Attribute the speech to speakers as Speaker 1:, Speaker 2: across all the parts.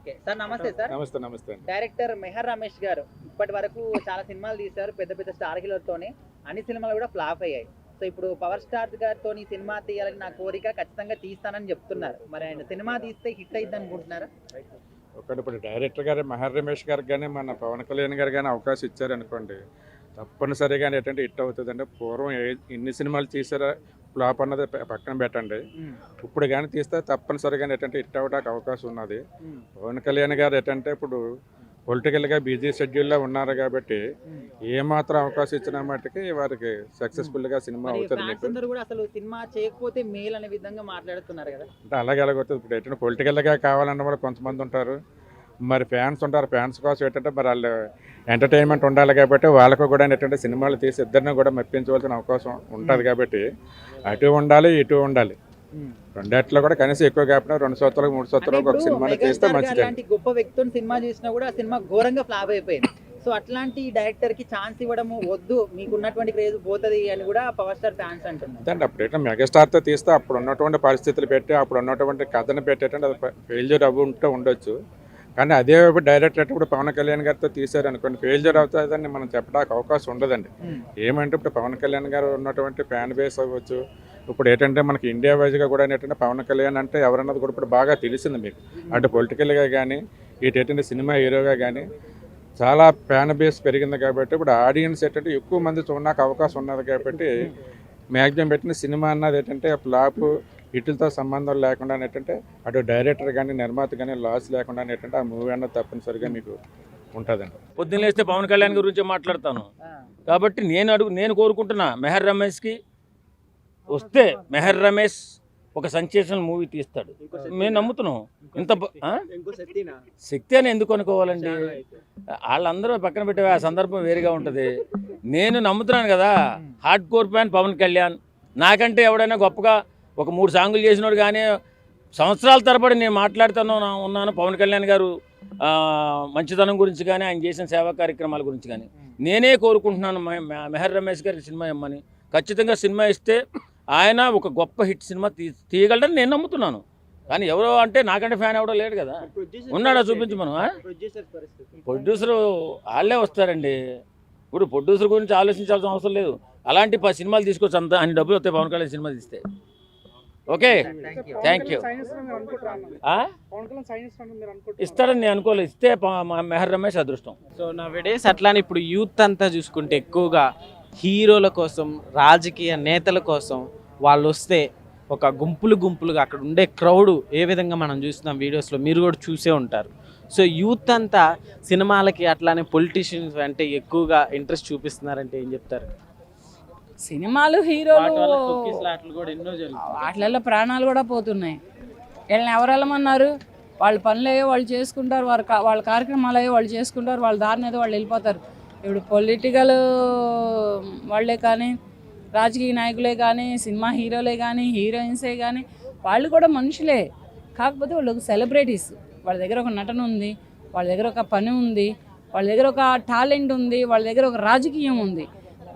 Speaker 1: Okay sir, నమస్తే sir.
Speaker 2: నమస్తే నమస్తే.
Speaker 1: డైరెక్టర్ మెహర్ రమేష్ గారు ఇప్పటి వరకు చాలా సినిమాలు తీశారు, పెద్ద పెద్ద స్టార్ హీరోలతోని. అన్ని సినిమాలు కూడా ఫ్లాప్ అయ్యాయి. సో ఇప్పుడు పవర్ స్టార్ గారితో సినిమా తీయాలని నా కోరిక, ఖచ్చితంగా తీస్తానని చెప్తున్నారు. మరి ఆయన సినిమా తీస్తే హిట్ అయింది అనుకుంటున్నారా?
Speaker 2: ఒకటి ఇప్పుడు డైరెక్టర్ గారు మెహర్ రమేష్ గారికి కానీ మన పవన్ కళ్యాణ్ గారు కానీ అవకాశం ఇచ్చారనుకోండి, తప్పనిసరిగా ఏంటంటే హిట్ అవుతుంది. అంటే పూర్వం ఎన్ని సినిమాలు తీసారా ఫ్లాప్ అన్నది పక్కన పెట్టండి, ఇప్పుడు కానీ తీస్తే తప్పనిసరిగా ఏంటంటే హిట్ అవ్వడానికి అవకాశం ఉన్నది. పవన్ కళ్యాణ్ గారు ఏంటంటే ఇప్పుడు పొలిటికల్గా బిజీ షెడ్యూల్లో ఉన్నారు కాబట్టి ఏమాత్రం అవకాశం ఇచ్చిన మట్టుకి వారికి సక్సెస్ఫుల్గా సినిమా అవుతుంది. మీకు
Speaker 1: కూడా అసలు సినిమా చేయకపోతే మేల్ అనే విధంగా మాట్లాడుతున్నారు కదా.
Speaker 2: అంటే అలాగే ఎలాగవుతుంది. ఇప్పుడు ఏంటంటే పొలిటికల్గా కావాలన్న వాళ్ళు కొంతమంది ఉంటారు, మరి ఫ్యాన్స్ ఉంటారు. ఫ్యాన్స్ కోసం ఏంటంటే మరి వాళ్ళు ఎంటర్టైన్మెంట్ ఉండాలి కాబట్టి వాళ్ళకు కూడా ఏంటంటే సినిమాలు తీసి ఇద్దరిని కూడా మెప్పించవలసిన అవకాశం ఉంటుంది. కాబట్టి అటు ఉండాలి ఇటు ఉండాలి, రెండిట్లో కూడా కనీసం ఎక్కువ కాకుండా 2 సంవత్సరాలు 3 సంవత్సరాలు ఒక సినిమాలు తీస్తే మంచిది.
Speaker 1: గొప్ప వ్యక్తులు సినిమా చేసినా కూడా ఆ సినిమా ఘోరంగా ఫ్లాప్ అయిపోయింది. సో అట్లాంటి డైరెక్టర్ కి ఛాన్స్ ఇవ్వడము వద్దు, మీకు ఉన్నటువంటి క్రేజ్ పోతుంది అని కూడా పవర్ స్టార్ ఫ్యాన్స్ అంటున్నారు.
Speaker 2: అప్పుడు ఏంటంటే మెగాస్టార్తో తీస్తే అప్పుడు ఉన్నటువంటి పరిస్థితులు పెట్టి అప్పుడు ఉన్నటువంటి కథను పెట్టేటంటే అది ఫెయిల్యూర్ అవ్వుంటూ ఉండొచ్చు. కానీ అదే డైరెక్టర్ ఇప్పుడు పవన్ కళ్యాణ్ గారితో తీశారు అనుకోండి, ఫెయిల్యూర్ అవుతుందని మనం చెప్పడానికి అవకాశం ఉండదండి. ఏమంటే ఇప్పుడు పవన్ కళ్యాణ్ గారు ఉన్నటువంటి ఫ్యాన్ బేస్ అవ్వచ్చు. ఇప్పుడు ఏంటంటే మనకి ఇండియా వైజ్గా కూడా ఏంటంటే పవన్ కళ్యాణ్ అంటే ఎవరన్నది కూడా ఇప్పుడు బాగా తెలిసింది మీకు. అటు పొలిటికల్గా కానీ ఇటు ఏంటంటే సినిమా హీరోగా కానీ చాలా ఫ్యాన్ బేస్ పెరిగింది. కాబట్టి ఇప్పుడు ఆడియన్స్ ఏంటంటే ఎక్కువ మంది చూడడానికి అవకాశం ఉన్నది. కాబట్టి మ్యాక్సిమం పెట్టిన సినిమా అన్నది ఏంటంటే ఫ్లాప్ హిట్లతో సంబంధం లేకుండా ఏంటంటే అటు డైరెక్టర్ కానీ నిర్మాత కానీ లాస్ లేకుండా ఏంటంటే ఆ మూవీ అన్నది తప్పనిసరిగా మీకు ఉంటుందండి.
Speaker 3: పొద్దున్న లేస్తే పవన్ కళ్యాణ్ గురించి మాట్లాడతాను కాబట్టి నేను కోరుకుంటున్నా మెహర్ రమేష్కి వస్తే మెహర్ రమేష్ ఒక సెన్సేషనల్ మూవీ తీస్తాడు. మేము నమ్ముతున్నాం. ఇంత శక్తి అని ఎందుకు అనుకోవాలండి, వాళ్ళందరూ పక్కన పెట్టే ఆ సందర్భం వేరుగా ఉంటుంది. నేను నమ్ముతున్నాను కదా, hard core fan Pawan Kalyan. నాకంటే ఎవడైనా గొప్పగా ఒక 3 సాంగులు చేసినోడు కానీ సంవత్సరాల తరబడి నేను ఉన్నాను పవన్ కళ్యాణ్ గారు మంచితనం గురించి కానీ ఆయన చేసిన సేవా కార్యక్రమాల గురించి కానీ. నేనే కోరుకుంటున్నాను మెహర్ రమేష్ గారికి సినిమా ఇమ్మని. ఖచ్చితంగా సినిమా ఇస్తే ఆయన ఒక గొప్ప హిట్ సినిమా తీయగలడని నేను నమ్ముతున్నాను. కానీ ఎవరో అంటే నాకంటే ఫ్యాన్ ఎవడో లేడు కదా, ఉన్నాడా చూపించు. మనం ప్రొడ్యూసర్ వాళ్ళే వస్తారండి. ఇప్పుడు ప్రొడ్యూసర్ గురించి ఆలోచించాల్సిన అవసరం లేదు. అలాంటి 10 సినిమాలు తీసుకోవచ్చు, అంత అన్ని డబ్బులు వస్తాయి పవన్ కళ్యాణ్ సినిమా తీస్తే. Okay, thank you. ఇస్తాడని నేను అనుకోలేదు, ఇస్తే మెహర్ రమేష్ అదృష్టం.
Speaker 4: సో నా విడేస్ అట్లానే ఇప్పుడు యూత్ అంతా చూసుకుంటే ఎక్కువగా హీరోల కోసం, రాజకీయ నేతల కోసం వాళ్ళు వస్తే ఒక గుంపులుగా అక్కడ ఉండే క్రౌడ్ ఏ విధంగా మనం చూస్తున్నాం వీడియోస్లో, మీరు కూడా చూసే ఉంటారు. సో యూత్ అంతా సినిమాలకి అట్లానే పొలిటీషియన్స్ అంటే ఎక్కువగా ఇంట్రెస్ట్ చూపిస్తున్నారంటే ఏం చెప్తారు?
Speaker 5: సినిమాలు హీరోలు
Speaker 4: కూడా ఎన్నో
Speaker 5: వాటిలలో ప్రాణాలు కూడా పోతున్నాయి. వీళ్ళని ఎవరు వెళ్ళమన్నారు? వాళ్ళ పనులు అయ్యో వాళ్ళు చేసుకుంటారు, వాళ్ళ కార్యక్రమాలు అయ్యో వాళ్ళు చేసుకుంటారు, వాళ్ళ దారిని ఏదో వాళ్ళు వెళ్ళిపోతారు. ఇప్పుడు పొలిటికల్ వాళ్ళే కానీ, రాజకీయ నాయకులే కానీ, సినిమా హీరోలే కానీ, హీరోయిన్సే కానీ వాళ్ళు కూడా మనుషులే. కాకపోతే వాళ్ళు ఒక సెలబ్రిటీస్. వాళ్ళ దగ్గర ఒక నటన ఉంది, వాళ్ళ దగ్గర ఒక పని ఉంది, వాళ్ళ దగ్గర ఒక టాలెంట్ ఉంది, వాళ్ళ దగ్గర ఒక రాజకీయం ఉంది.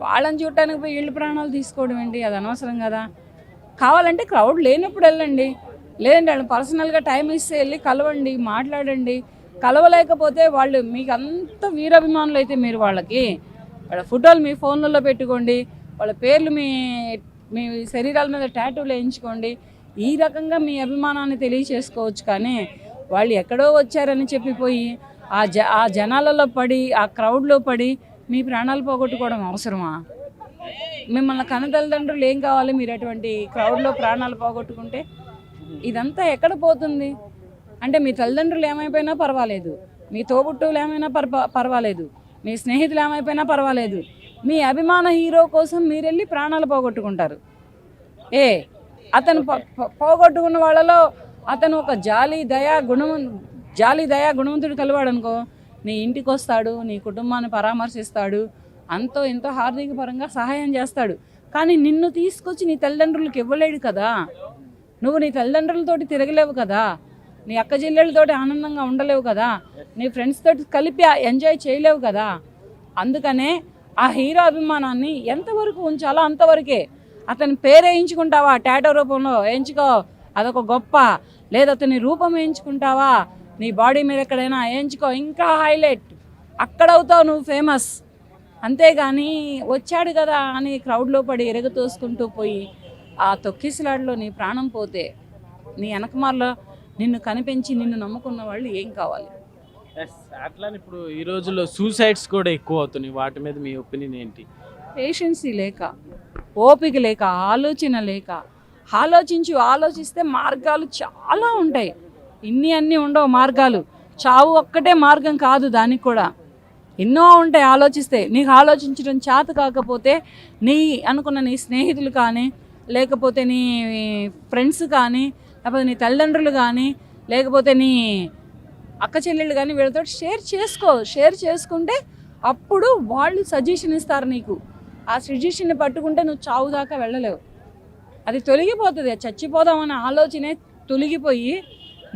Speaker 5: వాళ్ళని చూడటానికి పోయి వీళ్ళు ప్రాణాలు తీసుకోవడం ఏంటి? అది అనవసరం కదా. కావాలంటే క్రౌడ్ లేనప్పుడు వెళ్ళండి, లేదంటే వాళ్ళు పర్సనల్గా టైం ఇస్తే వెళ్ళి కలవండి, మాట్లాడండి. కలవలేకపోతే వాళ్ళు మీకు అంత వీరాభిమానులు అయితే మీరు వాళ్ళకి వాళ్ళ ఫోటోలు మీ ఫోన్లలో పెట్టుకోండి, వాళ్ళ పేర్లు మీ శరీరాల మీద టాటూలు వేయించుకోండి. ఈ రకంగా మీ అభిమానాన్ని తెలియచేసుకోవచ్చు. కానీ వాళ్ళు ఎక్కడో వచ్చారని చెప్పిపోయి ఆ జనాలలో పడి, ఆ క్రౌడ్లో పడి మీ ప్రాణాలు పోగొట్టుకోవడం అవసరమా? మిమ్మల్ని కన్న తల్లిదండ్రులు ఏం కావాలి? మీరు అటువంటి క్రౌడ్లో ప్రాణాలు పోగొట్టుకుంటే ఇదంతా ఎక్కడ పోతుంది? అంటే మీ తల్లిదండ్రులు ఏమైపోయినా పర్వాలేదు, మీ తోబుట్టువులు ఏమైనా పర్వాలేదు, మీ స్నేహితులు ఏమైపోయినా పర్వాలేదు, మీ అభిమాన హీరో కోసం మీరు వెళ్ళి ప్రాణాలు పోగొట్టుకుంటారు. అతను పోగొట్టుకున్న వాళ్ళలో అతను ఒక జాలి దయా గుణవంతుడు కలివాడు అనుకో, నీ ఇంటికి వస్తాడు, నీ కుటుంబాన్ని పరామర్శిస్తాడు, అంతో ఎంతో ఆర్థిక పరంగా సహాయం చేస్తాడు. కానీ నిన్ను తీసుకొచ్చి నీ తల్లిదండ్రులకు ఇవ్వలేడు కదా. నువ్వు నీ తల్లిదండ్రులతోటి తిరగలేవు కదా, నీ అక్క చెల్లెళ్ళతోటి ఆనందంగా ఉండలేవు కదా, నీ ఫ్రెండ్స్ తోటి కలిపి ఎంజాయ్ చేయలేవు కదా. అందుకనే ఆ హీరో అభిమానాన్ని ఎంతవరకు ఉంచాలో అంతవరకే. అతని పేరు వేయించుకుంటావా టాటో రూపంలో వేయించుకో, అదొక గొప్ప. లేదా అతని రూపం వేయించుకుంటావా, నీ బాడీ మీద ఎక్కడైనా వేయించుకో, ఇంకా హైలైట్, అక్కడ అవుతావు నువ్వు ఫేమస్. అంతేగాని వచ్చాడు కదా అని క్రౌడ్లో పడి ఎరగతోసుకుంటూ పోయి ఆ తొక్కిసలాడలో నీ ప్రాణం పోతే నీ వెనకమార్లో నిన్ను కనిపించి నిన్ను నమ్ముకున్న వాళ్ళు ఏం కావాలి?
Speaker 4: అట్లానే ఇప్పుడు ఈ రోజుల్లో సూసైడ్స్ కూడా ఎక్కువ అవుతున్నాయి, వాటి మీద మీ ఒపీనియన్ ఏంటి?
Speaker 5: పేషెన్సీ లేక, ఓపిక లేక, ఆలోచన లేక. ఆలోచిస్తే మార్గాలు చాలా ఉంటాయి, అన్నీ ఉండవు మార్గాలు. చావు ఒక్కటే మార్గం కాదు, దానికి కూడా ఎన్నో ఉంటాయి. ఆలోచిస్తే నీకు ఆలోచించడం చేత కాకపోతే నీ అనుకున్న నీ స్నేహితులు కానీ, లేకపోతే నీ ఫ్రెండ్స్ కానీ, లేకపోతే నీ తల్లిదండ్రులు కానీ, లేకపోతే నీ అక్క చెల్లెళ్ళు కానీ వీళ్ళతో షేర్ చేసుకుంటే అప్పుడు వాళ్ళు సజెషన్ ఇస్తారు నీకు. ఆ సజెషన్ని పట్టుకుంటే నువ్వు చావు దాకా వెళ్ళలేవు, అది తొలగిపోతుంది. చచ్చిపోదామన్న ఆలోచనే తొలగిపోయి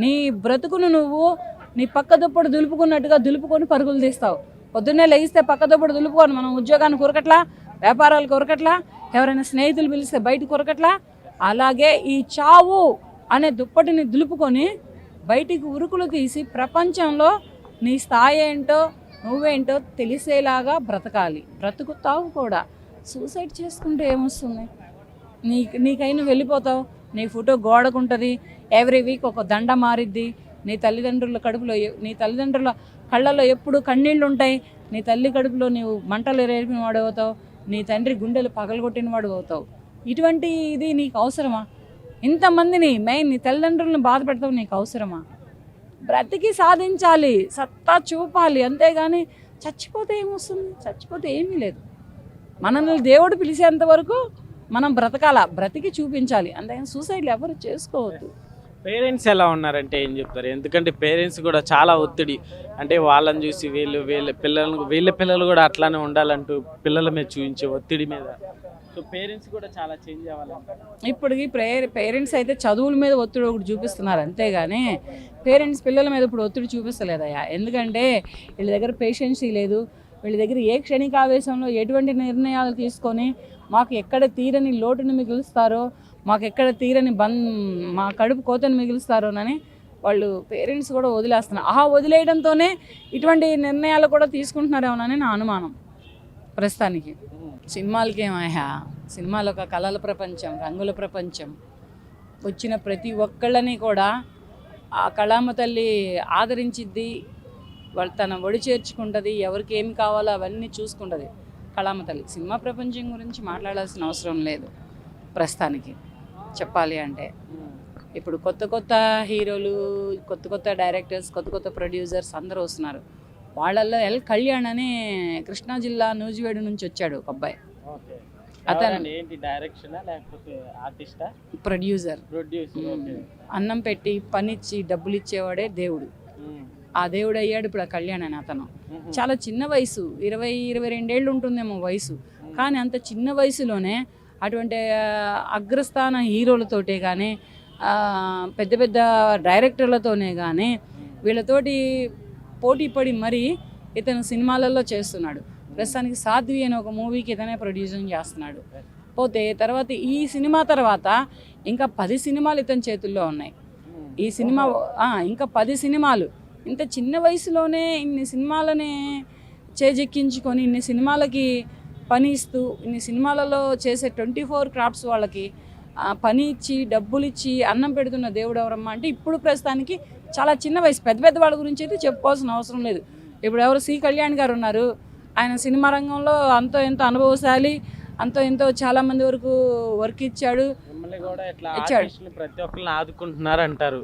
Speaker 5: నీ బ్రతుకును నువ్వు నీ పక్క దుప్పడు దులుపుకున్నట్టుగా దులుపుకొని పరుగులు తీస్తావు. పొద్దున్నే లెగిస్తే పక్క దుప్పడు దులుపుకొని మనం ఉద్యోగానికి కొరకట్లా, వ్యాపారాలు కొరకట్లా, ఎవరైనా స్నేహితులు పిలిస్తే బయట కొరకట్లా. అలాగే ఈ చావు అనే దుప్పటిని దులుపుకొని బయటికి ఉరుకులు తీసి ప్రపంచంలో నీ స్థాయి ఏంటో నువ్వేంటో తెలిసేలాగా బ్రతకాలి. బ్రతుకుతావు కూడా. సూసైడ్ చేసుకుంటే ఏమొస్తుంది? నీకైనా వెళ్ళిపోతావు, నీ ఫోటో గోడకుంటుంది, ఎవ్రీ వీక్ ఒక దండ మారిద్ది, నీ తల్లిదండ్రుల కళ్ళల్లో ఎప్పుడు కన్నీళ్ళు ఉంటాయి, నీ తల్లి కడుపులో నీవు మంటలు రేపిన వాడు అవుతావు, నీ తండ్రి గుండెలు పగలగొట్టిన వాడు అవుతావు. ఇటువంటి ఇది నీకు అవసరమా? ఇంతమందిని నీ తల్లిదండ్రులను బాధ పెడతావు, నీకు అవసరమా? బ్రతికి సాధించాలి, సత్తా చూపాలి, అంతేగాని చచ్చిపోతే ఏమొస్తుంది? చచ్చిపోతే ఏమీ లేదు. మనల్ని దేవుడు పిలిచేంత వరకు మనం బ్రతికి చూపించాలి, అంతేగాని సూసైడ్లు ఎవరు చేసుకోవద్దు.
Speaker 4: పేరెంట్స్ ఎలా ఉన్నారంటే ఏం చెప్తారు? ఎందుకంటే పేరెంట్స్ కూడా చాలా ఒత్తిడి, అంటే వాళ్ళని చూసి వీళ్ళ పిల్లలు కూడా అట్లానే ఉండాలంటూ పిల్లల మీద చూపించే ఒత్తిడి మీద. సో పేరెంట్స్ కూడా చాలా చేంజ్ అవ్వాలంటారు.
Speaker 5: ఇప్పటికి పేరెంట్స్ అయితే చదువుల మీద ఒత్తిడి ఒకటి చూపిస్తున్నారు, అంతేగాని పేరెంట్స్ పిల్లల మీద ఇప్పుడు ఒత్తిడి చూపిస్తలేదయ్యా. ఎందుకంటే వీళ్ళ దగ్గర పేషెన్సీ లేదు, వీళ్ళ దగ్గర ఏ క్షణికావేశంలో ఎటువంటి నిర్ణయాలు తీసుకొని మాకు ఎక్కడ తీరని లోటును మిగులుస్తారో, మాకు ఎక్కడ తీరని మా కడుపు కోతను మిగులుస్తారోనని వాళ్ళు పేరెంట్స్ కూడా వదిలేస్తున్నారు. వదిలేయడంతోనే ఇటువంటి నిర్ణయాలు కూడా తీసుకుంటున్నారేమోనని నా అనుమానం ప్రస్తుతానికి. సినిమాలకి ఏమయ్యా, సినిమాలు ఒక కళల ప్రపంచం, రంగుల ప్రపంచం. వచ్చిన ప్రతి ఒక్కళ్ళని కూడా ఆ కళామ తల్లి ఆదరించిద్ది, వాళ్ళు తన ఒడి చేర్చుకుంటుంది, ఎవరికి ఏమి కావాలో అవన్నీ చూసుకుంటుంది కళామ తల్లి. సినిమా ప్రపంచం గురించి మాట్లాడాల్సిన అవసరం లేదు ప్రస్తుతానికి చెప్పాలి అంటే. ఇప్పుడు కొత్త హీరోలు, కొత్త డైరెక్టర్స్, కొత్త ప్రొడ్యూసర్స్ అందరూ వస్తున్నారు. వాళ్ళల్లో కళ్యాణ్ అని కృష్ణా జిల్లా నూజివేడు నుంచి వచ్చాడు ఒక అబ్బాయి. అతను
Speaker 4: ఏంటి డైరెక్షనా లేకపోతే ఆర్టిస్టా?
Speaker 5: ప్రొడ్యూసర్. అన్నం పెట్టి పనిచ్చి డబ్బులు ఇచ్చేవాడే దేవుడు. ఆ దేవుడు అయ్యాడు ఇప్పుడు ఆ కళ్యాణ్ అని అతను. చాలా చిన్న వయసు, 22 ఏళ్ళు ఉంటుందేమో వయసు, కానీ అంత చిన్న వయసులోనే అటువంటి అగ్రస్థాన హీరోలతోటే కానీ, పెద్ద డైరెక్టర్లతోనే కానీ వీళ్ళతోటి పోటీ పడి మరీ ఇతను సినిమాలలో చేస్తున్నాడు. ప్రస్తుతానికి సాధ్వి అనే ఒక మూవీకి ఇతనే ప్రొడ్యూసింగ్ చేస్తున్నాడు. పోతే తర్వాత ఈ సినిమా తర్వాత ఇంకా 10 సినిమాలు ఇతని చేతుల్లో ఉన్నాయి. ఈ సినిమా ఇంకా 10 సినిమాలు. ఇంత చిన్న వయసులోనే ఇన్ని సినిమాలని చేజెక్కించుకొని ఇన్ని సినిమాలకి పని ఇస్తూ, ఇన్ని సినిమాలలో చేసే 24 క్రాఫ్ట్స్ వాళ్ళకి పని ఇచ్చి డబ్బులు ఇచ్చి అన్నం పెడుతున్న దేవుడు ఎవరమ్మా అంటే ఇప్పుడు ప్రస్తుతానికి చాలా చిన్న వయసు. పెద్ద వాళ్ళ గురించి అయితే చెప్పుకోవాల్సిన అవసరం లేదు. ఇప్పుడు ఎవరు సి కళ్యాణ్ గారు ఉన్నారు, ఆయన సినిమా రంగంలో అంతో ఎంతో అనుభవశాలి, అంతో ఎంతో చాలా మంది వరకు వర్క్ ఇచ్చాడు.
Speaker 4: ప్రతి ఒక్కరిని ఆదుకుంటున్నారు అంటారు.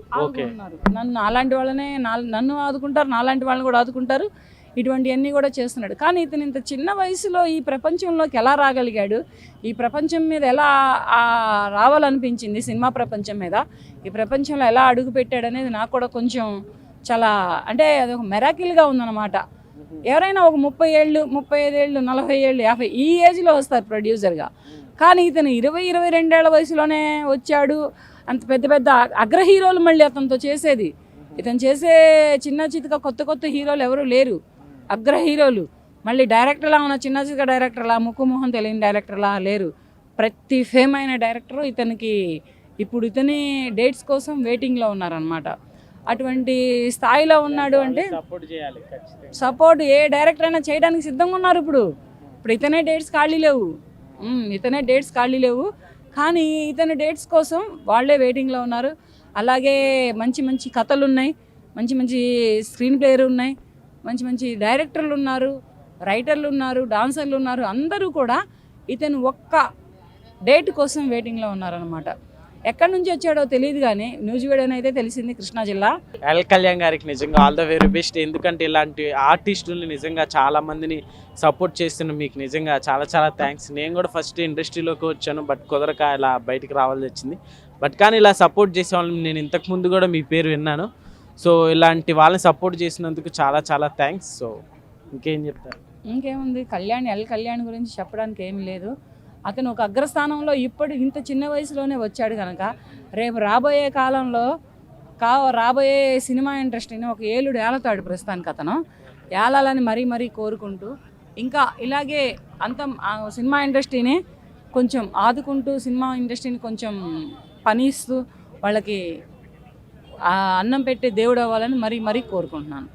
Speaker 5: నన్ను ఆదుకుంటారు, నాలాంటి వాళ్ళని కూడా ఆదుకుంటారు. ఇటువంటివన్నీ కూడా చేస్తున్నాడు. కానీ ఇతను ఇంత చిన్న వయసులో ఈ ప్రపంచంలోకి ఎలా రాగలిగాడు, ఈ ప్రపంచం మీద ఎలా రావాలనిపించింది, సినిమా ప్రపంచం మీద ఈ ప్రపంచంలో ఎలా అడుగు పెట్టాడు అనేది నాకు కూడా కొంచెం చాలా అంటే అది ఒక మెరాకిల్గా ఉందన్నమాట. ఎవరైనా ఒక 30 ఏళ్ళు, 35 ఏళ్ళు, 40 ఏళ్ళు, 50 ఈ ఏజ్లో వస్తారు ప్రొడ్యూసర్గా. కానీ ఇతను 22 ఏళ్ల వయసులోనే వచ్చాడు. అంత పెద్ద అగ్ర హీరోలు మళ్ళీ అతనితో చేసేది. ఇతను చేసే చిన్న చితక కొత్త హీరోలు ఎవరు లేరు, అగ్ర హీరోలు. మళ్ళీ డైరెక్టర్లా ఉన్న చిన్న చితక డైరెక్టర్లా, ముక్కు మొహం తెలియని డైరెక్టర్లా లేరు. ప్రతి ఫేమ్ అయిన డైరెక్టరు ఇతనికి ఇప్పుడు ఇతని డేట్స్ కోసం వెయిటింగ్లో ఉన్నారనమాట. అటువంటి స్థాయిలో ఉన్నాడు అంటే
Speaker 4: సపోర్ట్ చేయాలి ఖచ్చితంగా.
Speaker 5: సపోర్ట్ ఏ డైరెక్టర్ అయినా చేయడానికి సిద్ధంగా ఉన్నారు. ఇప్పుడు ఇతనే డేట్స్ ఖాళీ లేవు కానీ ఇతని డేట్స్ కోసం వాళ్ళే వెయిటింగ్లో ఉన్నారు. అలాగే మంచి మంచి కథలు ఉన్నాయి, మంచి మంచి స్క్రీన్ ప్లేయర్ ఉన్నాయి, మంచి మంచి డైరెక్టర్లు ఉన్నారు, రైటర్లు ఉన్నారు, డాన్సర్లు ఉన్నారు. అందరూ కూడా ఇతను ఒక్క డేట్ కోసం వెయిటింగ్లో ఉన్నారనమాట. ఎక్కడి నుంచి వచ్చాడో తెలియదు కానీ న్యూజివేడ్ అని అయితే తెలిసింది, కృష్ణా జిల్లా.
Speaker 4: ఎల్ కళ్యాణ్ గారికి నిజంగా ఆల్ ద వెరీ బెస్ట్. ఎందుకంటే ఇలాంటి ఆర్టిస్టుల్ని నిజంగా చాలా మందిని సపోర్ట్ చేస్తున్న మీకు నిజంగా చాలా చాలా థ్యాంక్స్. నేను కూడా ఫస్ట్ ఇండస్ట్రీలోకి వచ్చాను, బట్ కుదరక ఇలా బయటికి రావాల్సి వచ్చింది. బట్ కానీ ఇలా సపోర్ట్ చేసే వాళ్ళని నేను ఇంతకుముందు కూడా మీ పేరు విన్నాను. సో ఇలాంటి వాళ్ళని సపోర్ట్ చేసినందుకు చాలా చాలా థ్యాంక్స్. సో ఇంకేం చెప్తారు?
Speaker 5: ఇంకేముంది, ఎల్ కళ్యాణ్ గురించి చెప్పడానికి ఏమీ లేదు. అతను ఒక అగ్రస్థానంలో ఇంత చిన్న వయసులోనే వచ్చాడు కనుక రేపు రాబోయే కాలంలో రాబోయే సినిమా ఇండస్ట్రీని ఒక ఏలుడు ఏలతాడు. ప్రస్తుతానికి అతను ఏలాలని మరీ కోరుకుంటూ ఇంకా ఇలాగే సినిమా ఇండస్ట్రీని కొంచెం ఆదుకుంటూ, సినిమా ఇండస్ట్రీని కొంచెం పనిస్తూ వాళ్ళకి అన్నం పెట్టే దేవుడు అవ్వాలని మరీ కోరుకుంటున్నాను.